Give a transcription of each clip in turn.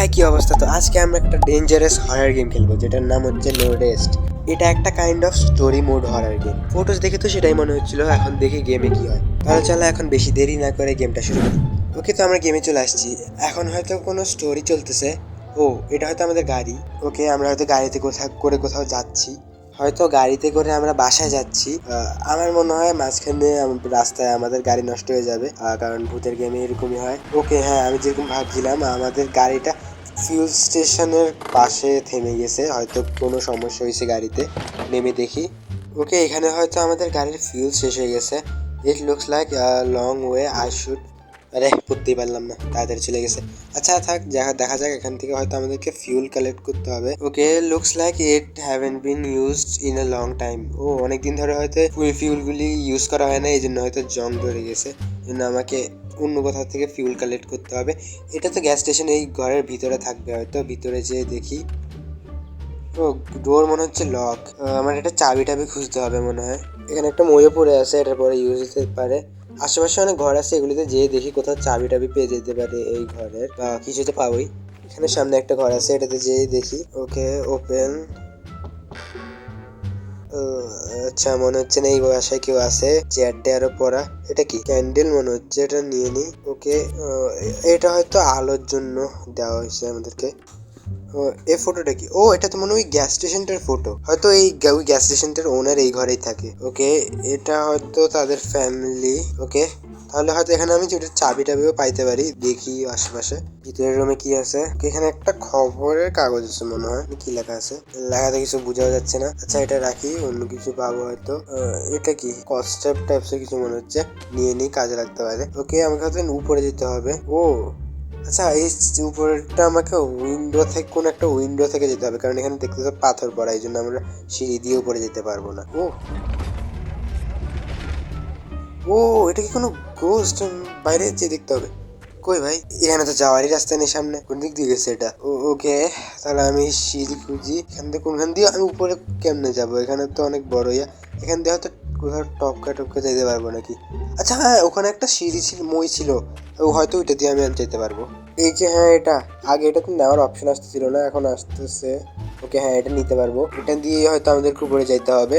ভাই কি অবস্থা? তো আজকে আমরা একটা ডেঞ্জারাস হরর গেম খেলবো যেটার নাম হচ্ছে নো রেস্ট। এটা একটা kind of story mode horror game. Photos দেখে তো সেটাই মনে হচ্ছিল, এখন দেখি গেমে কি হয়। তাহলে চলো এখন বেশি দেরি না করে গেমটা শুরু করি। ওকে, তো আমরা গেমে চলে আসছি। এখন হয়তো কোনো স্টোরি চলতেছে। ও, এটা হয়তো আমাদের গাড়ি। ওকে, আমরা হয়তো গাড়িতে কোথাও যাচ্ছি। হয়তো গাড়িতে করে আমরা বাসায় যাচ্ছি। আমার মনে হয় মাঝখানে রাস্তায় আমাদের গাড়ি নষ্ট হয়ে যাবে, কারণ ভূতের গেমে এরকমই হয়। ওকে হ্যাঁ, আমি যেরকম ভাবছিলাম আমাদের গাড়িটা ফিউল স্টেশনের পাশে থেমে গেছে, হয়তো কোনো সমস্যা হয়েছে গাড়িতে। নেমে দেখি। ওকে, এখানে হয়তো আমাদের গাড়ির ফিউল শেষ হয়ে গেছে। It looks like long way I should. আরে পড়তেই পারলাম না, তাড়াতাড়ি চলে গেছে। আচ্ছা থাক, দেখা যাক। এখান থেকে হয়তো আমাদেরকে ফিউল কালেক্ট করতে হবে। Okay, looks like it haven't been used in a long time. ও, অনেকদিন ধরে হয়তো ফিউলগুলি ইউজ করা হয় না, এই জন্য হয়তো জং ধরে গেছে। এই জন্য আমাকে অন্য কোথাও থেকে ফিউল কালেক্ট করতে হবে। এটা তো গ্যাস স্টেশন, এই ঘরের ভিতরে থাকবে হয়তো। ভিতরে যেয়ে দেখি। ও, ডোর মনে হচ্ছে লক। আমার একটা চাবি টাবি খুঁজতে হবে মনে হয়। এখানে একটা ময়ূর পড়ে আছে, এটার পরে ইউজ হতে পারে। আশেপাশে অনেক ঘর আছে, এগুলিতে যেয়ে দেখি কোথাও চাবি টাবি পেয়ে যেতে পারে এই ঘরের, বা কিছু তো পাবোই। এখানে সামনে একটা ঘর আছে, এটাতে যেয়ে দেখি। ওকে, ওপেন। আচ্ছা, মনে হচ্ছে না এই বাসায় কেউ আছে। চেয়ার টেয়ারও পরা। এটা কি ক্যান্ডেল মনে হচ্ছে, এটা নিয়ে নি। ওকে, এটা হয়তো আলোর জন্য দেওয়া হয়েছে আমাদেরকে। এই ফটোটা কি? ও, এটা তো মনে হয় গ্যাস স্টেশনটার ফটো। হয়তো ওই গ্যাস স্টেশনটার ওনার এই ঘরেই থাকে। ওকে, এটা হয়তো তাদের ফ্যামিলি। ওকে, তাহলে হয়তো এখানে আমি যেটা চাবি টাবিও পাইতে পারি। দেখি আশেপাশে ভিতরের রুমে কি আছে। এখানে একটা খবরের কাগজ আছে মনে হয়। কি লেখা আছে? লেখাতে কিছু বোঝা যাচ্ছে না। আচ্ছা, এটা রাখি, অন্য কিছু পাবো হয়তো। এটা কি কনসেপ্ট টাইপসের কিছু মনে হচ্ছে। নিয়ে নিই, কাজে লাগতে পারে। ওকে, আমাকে হয়তো উপরে যেতে হবে। ও আচ্ছা, এই উপরেরটা আমাকে কোনো একটা উইন্ডো থেকে যেতে হবে, কারণ এখানে দেখতে পাথর পড়া, এই জন্য আমরা সিঁড়ি দিয়ে উপরে যেতে পারবো না। ও ও, এটা কি কোনো গোস্ট? বাইরে যেয়ে দেখতে হবে। কই ভাই, এখানে তো যাওয়ারই রাস্তা নেই সামনে। কোন দিক দিয়ে গেছে এটা? ওকে, তাহলে আমি সিঁড়ি খুঁজি। কোনখান দিয়ে আমি উপরে কেমনে যাবো? এখানে তো অনেক বড় এখান দিয়ে হয়তো কোথাও টপকা টপকা যেতে পারবো নাকি? আচ্ছা হ্যাঁ, ওখানে একটা সিঁড়ি ছিল, মই ছিল। হয়তো ওইটা দিয়ে আমি যেতে পারবো। এই যে হ্যাঁ, এটা আগে এটা তো নেওয়ার অপশন আসতেছিল না, এখন আসতেছে। ওকে হ্যাঁ, এটা নিতে পারবো। এটা দিয়ে হয়তো আমাদেরকে উপরে যাইতে হবে।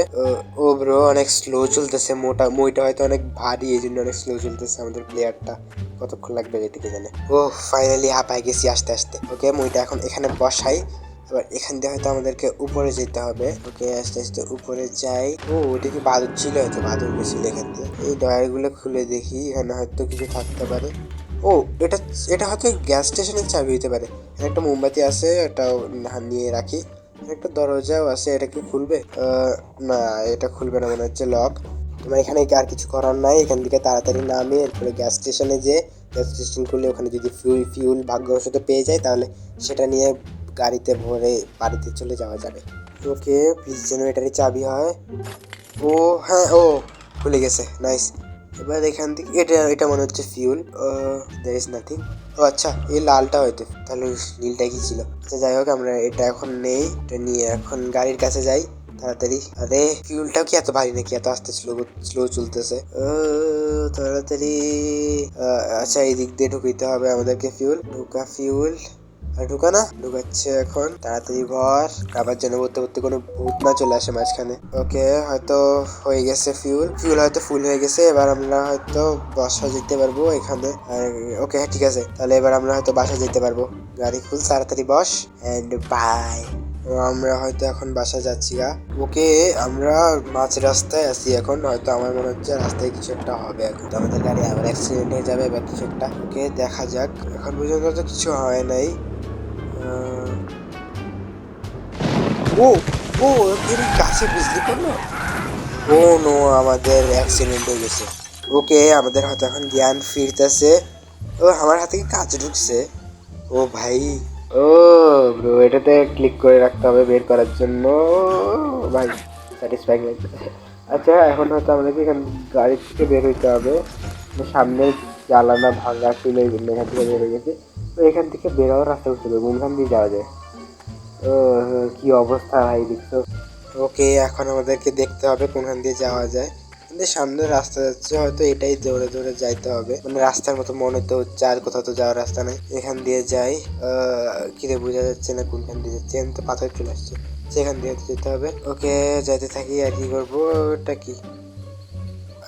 ও ব্রো, অনেক স্লো চলতেছে। মইটা হয়তো অনেক ভারী, এই জন্য অনেক স্লো চলতেছে আমাদের প্লেয়ারটা। কতক্ষণ লাগবে যেতে কে জানে। ও, ফাইনালি হাঁপাই গেছি আস্তে আস্তে। ওকে, মইটা এখন এখানে বসাই। এবার এখান দিয়ে হয়তো আমাদেরকে উপরে যেতে হবে। ওকে, আস্তে আস্তে উপরে যাই। ও, ওটা কি বাদুর ছিল? হয়তো বাদুর গেছিল এখান দিয়ে। এই ডয়ারগুলো খুলে দেখি, এখানে হয়তো কিছু থাকতে পারে। ও, এটা এটা হয়তো গ্যাস স্টেশনের চাবি হতে পারে। এখানে একটা মোমবাতি আছে, এটাও নিয়ে রাখি। একটা দরজাও আছে, এটা কি খুলবে? না, এটা খুলবে না মনে হচ্ছে, লক। তোমার এখানে আর কিছু করার নাই, এখান থেকে তাড়াতাড়ি নামে এরপরে গ্যাস স্টেশনে যে গ্যাস স্টেশন খুলে ওখানে যদি ফিউল ভাগ্যবশত পেয়ে যায়, তাহলে সেটা নিয়ে গাড়িতে ভরে বাড়িতে চলে যাওয়া যাবে। ওকে, প্লিজ যেন এটারই চাবি হয়। ও হ্যাঁ, ও খুলে গেছে, নাইস। এবার এখান থেকে এটা এটা মনে হচ্ছে ফিউল। There is nothing. ও আচ্ছা, এই লালটা হয়তো, তাহলে নীলটা কি ছিল? আচ্ছা যাই হোক, আমরা এটা এখন নেই। এটা নিয়ে এখন গাড়ির কাছে যাই তাড়াতাড়ি। আরে ফিউলটাও কি এত ভারী নাকি? এত আস্তে স্লো স্লো চলতেছে। তাড়াতাড়ি। আচ্ছা, এই দিক দিয়ে ঢুকিতে হবে আমাদেরকে ফিউল। ঢুকা ফিউল। আর ঢুকা না, ঢুকাচ্ছে এখন। তাড়াতাড়ি ভর, আবার যেন ভরতে ভরতে কোনো ভূত না চলে আসে মাঝখানে। ওকে, হয়তো হয়ে গেছে ফিউল হয়তো ফুল হয়ে গেছে। এবার আমরা হয়তো বাসা যেতে পারবো এখানে। ওকে হ্যাঁ, ঠিক আছে, তাহলে এবার আমরা হয়তো বাসা যেতে পারবো। গাড়ি খুল, তাড়াতাড়ি বস, এন্ড বাই। আমরা হয়তো এখন বাসা যাচ্ছি গা। ওকে, আমরা মাঝ রাস্তায় আছি এখন। হয়তো আমার মনে হচ্ছে রাস্তায় কিছু একটা হবে, এখন তো আমাদের গাড়ি আবার অ্যাক্সিডেন্ট হয়ে যাবে বা কিছু একটা। ওকে, দেখা যাক। এখন পর্যন্ত তো কিছু হয় নাই। ও ও, এর গাছে বিজলি করলো। ও নো, আমাদের অ্যাক্সিডেন্ট হয়ে গেছে। ওকে, আমাদের হয়তো এখন জ্ঞান ফিরতেছে। ও, আমার হাতে কি কাজ ঢুকছে? ও ভাই, ও ব্রো, এটাতে ক্লিক করে রাখতে হবে বের করার জন্য। ভাই, স্যাটিসফাইং লাগছে। আচ্ছা, এখন হয়তো আমাদেরকে এখান গাড়ি থেকে বের হইতে হবে। সামনে জ্বালানা ভাঙা ছিল, এই জন্য এখান থেকে বের হয়ে গেছে। তো এখান থেকে বের হওয়ার রাস্তা করতে হবে, কোনখান দিয়ে যাওয়া যায়? ও, কি অবস্থা ভাই, দেখছো? ওকে, এখন আমাদেরকে দেখতে হবে কোনখান দিয়ে যাওয়া যায়। সামনে রাস্তা যাচ্ছে, হয়তো এটাই দৌড়ে দৌড়ে যাইতে হবে, মানে রাস্তার মতো মনে তো হচ্ছে, আর কোথাও তো যাওয়ার রাস্তা নাই। এখান দিয়ে যাই। কিরে বোঝা যাচ্ছে না কোনখান দিয়ে যাচ্ছে, আমি তো পাথর চলে আসছে, সেখান দিয়ে যেতে হবে। ওকে যাইতে থাকি। আর কি করবো, ওটা কি?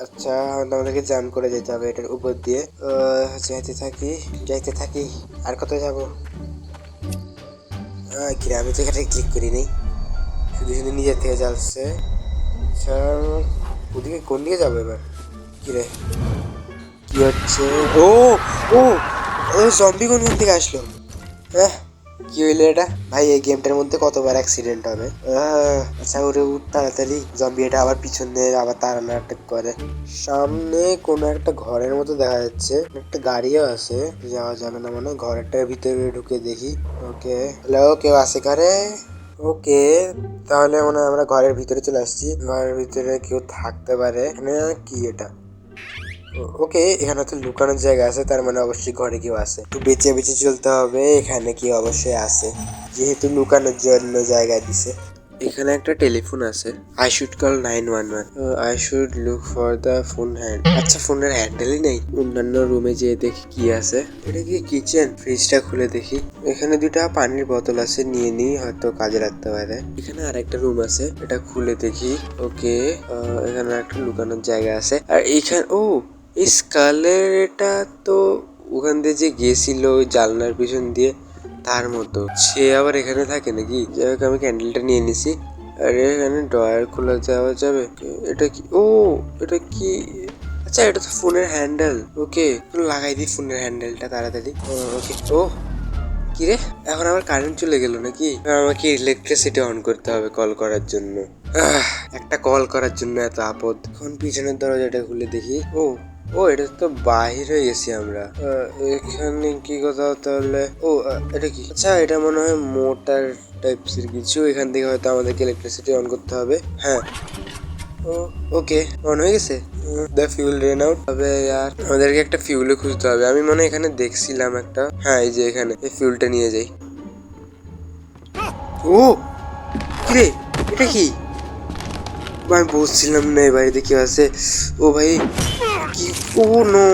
আচ্ছা আমাদেরকে জাম করে যেতে হবে এটার উপর দিয়ে। যাইতে থাকি যাইতে থাকি। আর কোথায় যাবো? কিরে আমি তো এখানে ক্লিক করিনি, শুধু শুধু নিজের থেকে যাচ্ছে। আচ্ছা ওদিকে কোন দিকে যাবো এবার? কিরে কি হচ্ছে? ও ও ও জম্বি কোনখান থেকে আসলো? হ্যাঁ কি হইলো এটা ভাই? এই গেমটার মধ্যে কতবার অ্যাক্সিডেন্ট হবে। আচ্ছা ওরে উঠ তাড়াতাড়ি, জম্বি এটা আবার পিছন দিয়ে আবার তাড়ানো অ্যাটাক করে। সামনে কোনো একটা ঘরের মতো দেখা যাচ্ছে, একটা গাড়িও আছে, যাওয়া যাবে না মানে। ঘরটার ভিতরে ঢুকে দেখি। ওকে হ্যালো, কেউ আছে ঘরে? ওকে তাহলে মানে আমরা ঘরের ভিতরে চলে আসছি। ঘরের ভিতরে কেউ থাকতে পারে এখানে। কি এটা? ওকে এখানে তো লুকানোর জায়গা আছে, তার মানে অবশ্যই ঘরে কেউ আছে। একটু বেঁচে বেঁচে চলতে হবে। এখানে কি অবশ্যই আছে, যেহেতু লুকানোর জন্য জায়গা দিছে। এখানে একটা টেলিফোন আছে। I should call 911। I should look for the phone hand. আচ্ছা ফোনের হ্যান্ডেলই নেই। অন্যান্য রুমে যেয়ে দেখি কি আছে। এটা কি কিচেন? ফ্রিজটা খুলে দেখি। এখানে দুটা পানির বোতল আছে, নিয়ে নিই, হয়তো কাজে লাগতে পারে। এখানে আরেকটা রুম আছে, এটা খুলে দেখি। ওকে এখানে একটা লুকানোর জায়গা আছে। আর এইখানে এই স্কালের এটা তো ওখান দিয়ে যে গেছিল ওই জানলার পিছন দিয়ে, তার মতো সে আবার এখানে থাকে নাকি? যাই হোক আমি ক্যান্ডেলটা নিয়ে নিছি। আরে এখানে ড্রয়ার খোলা যাওয়া যাবে? এটা কি? এটা কি? আচ্ছা এটা তো ফোনের হ্যান্ডেল। ওকে লাগাই দিই ফোনের হ্যান্ডেলটা তাড়াতাড়ি। ওকে কি রে, এখন আবার কারেন্ট চলে গেল নাকি? আমাকে ইলেকট্রিসিটি অন করতে হবে কল করার জন্য। একটা কল করার জন্য এত আপদ। এখন পিছনের দরজাটা খুলে দেখি। এটা তো বাহিরে গেছি আমরা। এখানে কি কোথাও তাহলে? এটা কি? আচ্ছা এটা মনে হয় মোটর টাইপস এর কিছু। এখান থেকে হয়তো আমাদেরকে ইলেকট্রিসিটি অন করতে হবে। হ্যাঁ ওকে অন হয়ে গেছে। দ্য ফিউল রেন আউট হবে। আর আমাদেরকে একটা ফিউলে খুঁজতে হবে। আমি মনে হয় এখানে দেখছিলাম একটা। হ্যাঁ এই যে এখানে, এই ফিউলটা নিয়ে যাই। কিরে এটা কি? আমি বলছিলাম না এই বাড়িতে কেউ আছে। ভাই কি? নো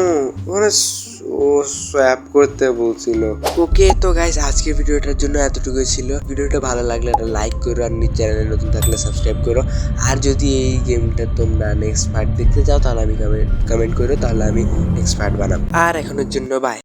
মানে সোয়াপ করতে বলছিল। ওকে তো গাইস আজকের ভিডিওটার জন্য এতটুকুই ছিল। ভিডিওটা ভালো লাগলে একটা লাইক করো, আর চ্যানেলে নতুন থাকলে সাবস্ক্রাইব করো। আর যদি এই গেমটা তোমরা নেক্সট পার্ট দেখতে চাও তাহলে আমি কমেন্ট করো, তাহলে আমি নেক্সট পার্ট বানাবো। আর এখনের জন্য বাই।